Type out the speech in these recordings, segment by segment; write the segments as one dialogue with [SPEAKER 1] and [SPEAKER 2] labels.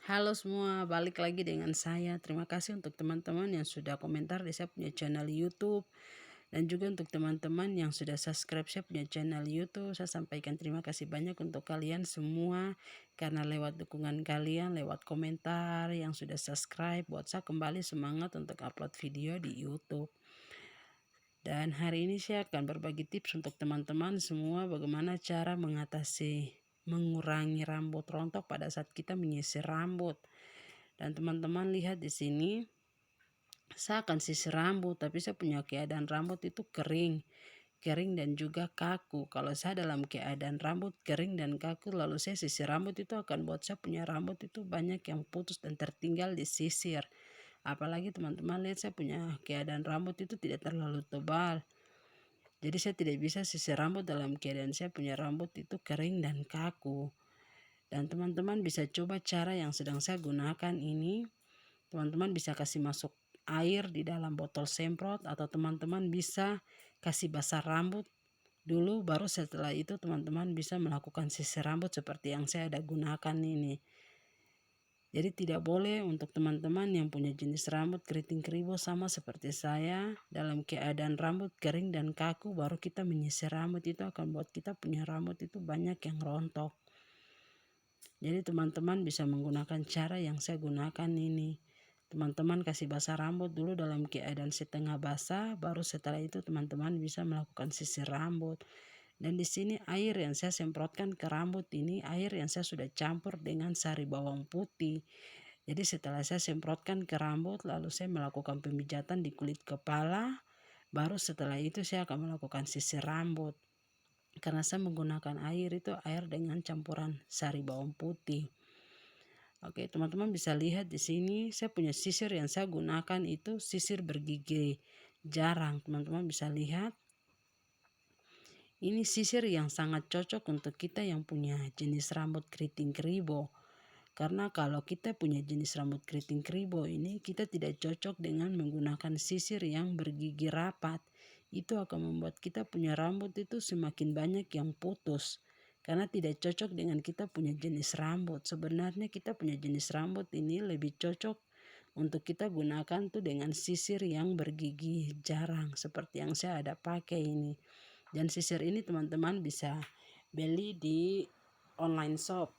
[SPEAKER 1] Halo semua, balik lagi dengan saya. Terima kasih untuk teman-teman yang sudah komentar di saya punya channel YouTube. Dan juga untuk teman-teman yang sudah subscribe saya punya channel YouTube. Saya sampaikan terima kasih banyak untuk kalian semua. Karena lewat dukungan kalian, lewat komentar yang sudah subscribe, buat saya kembali semangat untuk upload video di YouTube. Dan hari ini saya akan berbagi tips untuk teman-teman semua bagaimana cara mengurangi rambut rontok pada saat kita menyisir rambut. Dan teman-teman lihat di sini, saya akan sisir rambut, tapi saya punya keadaan rambut itu kering dan juga kaku. Kalau saya dalam keadaan rambut kering dan kaku, lalu saya sisir rambut, itu akan buat saya punya rambut itu banyak yang putus dan tertinggal di sisir. Apalagi teman-teman lihat saya punya keadaan rambut itu tidak terlalu tebal. Jadi saya tidak bisa sisir rambut dalam keadaan saya punya rambut itu kering dan kaku. Dan teman-teman bisa coba cara yang sedang saya gunakan ini. Teman-teman bisa kasih masuk air di dalam botol semprot, atau teman-teman bisa kasih basah rambut dulu, baru setelah itu teman-teman bisa melakukan sisir rambut seperti yang saya ada gunakan ini. Jadi tidak boleh untuk teman-teman yang punya jenis rambut keriting keribo sama seperti saya, dalam keadaan rambut kering dan kaku baru kita menyisir rambut, itu akan buat kita punya rambut itu banyak yang rontok. Jadi teman-teman bisa menggunakan cara yang saya gunakan ini. Teman-teman kasih basah rambut dulu dalam keadaan setengah basah, baru setelah itu teman-teman bisa melakukan sisir rambut. Dan di sini air yang saya semprotkan ke rambut ini air yang saya sudah campur dengan sari bawang putih. Jadi setelah saya semprotkan ke rambut, lalu saya melakukan pemijatan di kulit kepala, baru setelah itu saya akan melakukan sisir rambut. Karena saya menggunakan air itu air dengan campuran sari bawang putih. Oke, teman-teman bisa lihat di sini saya punya sisir yang saya gunakan itu sisir bergigi jarang. Teman-teman bisa lihat. Ini sisir yang sangat cocok untuk kita yang punya jenis rambut keriting keribo. Karena kalau kita punya jenis rambut keriting keribo ini, kita tidak cocok dengan menggunakan sisir yang bergigi rapat. Itu akan membuat kita punya rambut itu semakin banyak yang putus. Karena tidak cocok dengan kita punya jenis rambut. Sebenarnya kita punya jenis rambut ini lebih cocok untuk kita gunakan tuh dengan sisir yang bergigi jarang. Seperti yang saya ada pakai ini. Dan sisir ini teman-teman bisa beli di online shop.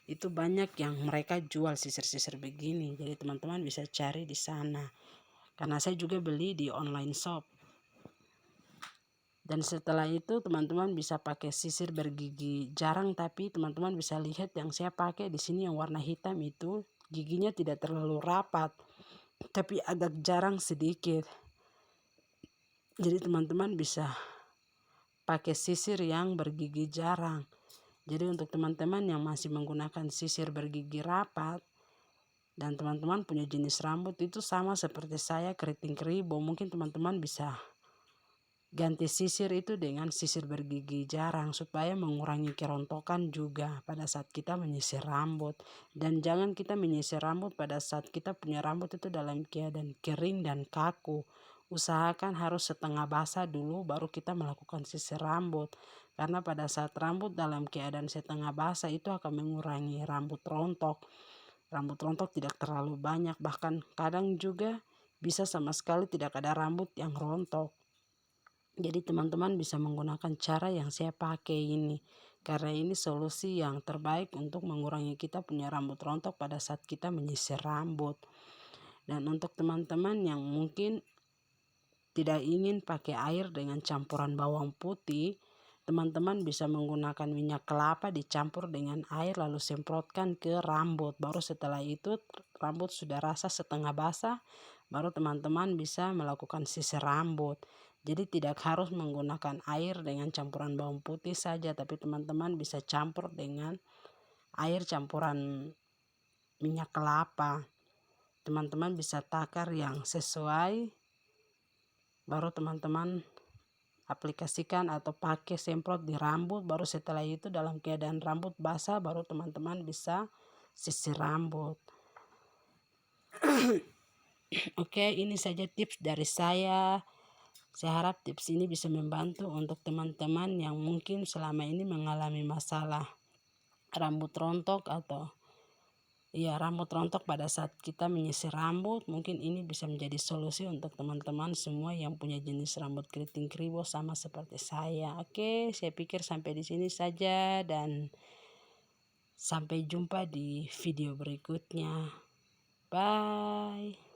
[SPEAKER 1] Itu banyak yang mereka jual sisir-sisir begini. Jadi teman-teman bisa cari di sana. Karena saya juga beli di online shop. Dan setelah itu teman-teman bisa pakai sisir bergigi jarang, tapi teman-teman bisa lihat yang saya pakai di sini yang warna hitam itu giginya tidak terlalu rapat, tapi agak jarang sedikit. Jadi teman-teman bisa pakai sisir yang bergigi jarang. Jadi untuk teman-teman yang masih menggunakan sisir bergigi rapat dan teman-teman punya jenis rambut itu sama seperti saya keriting keribo, mungkin teman-teman bisa ganti sisir itu dengan sisir bergigi jarang supaya mengurangi kerontokan juga pada saat kita menyisir rambut. Dan jangan kita menyisir rambut pada saat kita punya rambut itu dalam keadaan kering dan kaku. Usahakan harus setengah basah dulu baru kita melakukan sisir rambut. Karena pada saat rambut dalam keadaan setengah basah itu akan mengurangi rambut rontok. Rambut rontok tidak terlalu banyak, bahkan kadang juga bisa sama sekali tidak ada rambut yang rontok. Jadi teman-teman bisa menggunakan cara yang saya pakai ini. Karena ini solusi yang terbaik untuk mengurangi kita punya rambut rontok pada saat kita menyisir rambut. Dan untuk teman-teman yang mungkin tidak ingin pakai air dengan campuran bawang putih, teman-teman bisa menggunakan minyak kelapa dicampur dengan air lalu semprotkan ke rambut. Baru setelah itu rambut sudah rasa setengah basah, baru teman-teman bisa melakukan sisir rambut. Jadi tidak harus menggunakan air dengan campuran bawang putih saja, tapi teman-teman bisa campur dengan air campuran minyak kelapa. Teman-teman bisa takar yang sesuai, baru teman-teman aplikasikan atau pakai semprot di rambut. Baru setelah itu dalam keadaan rambut basah baru teman-teman bisa sisir rambut. Oke, ini saja tips dari saya. Saya harap tips ini bisa membantu untuk teman-teman yang mungkin selama ini mengalami masalah rambut rontok atau ya rambut rontok pada saat kita menyisir rambut. Mungkin ini bisa menjadi solusi untuk teman-teman semua yang punya jenis rambut keriting kribo sama seperti saya. Oke, saya pikir sampai di sini saja dan sampai jumpa di video berikutnya. Bye.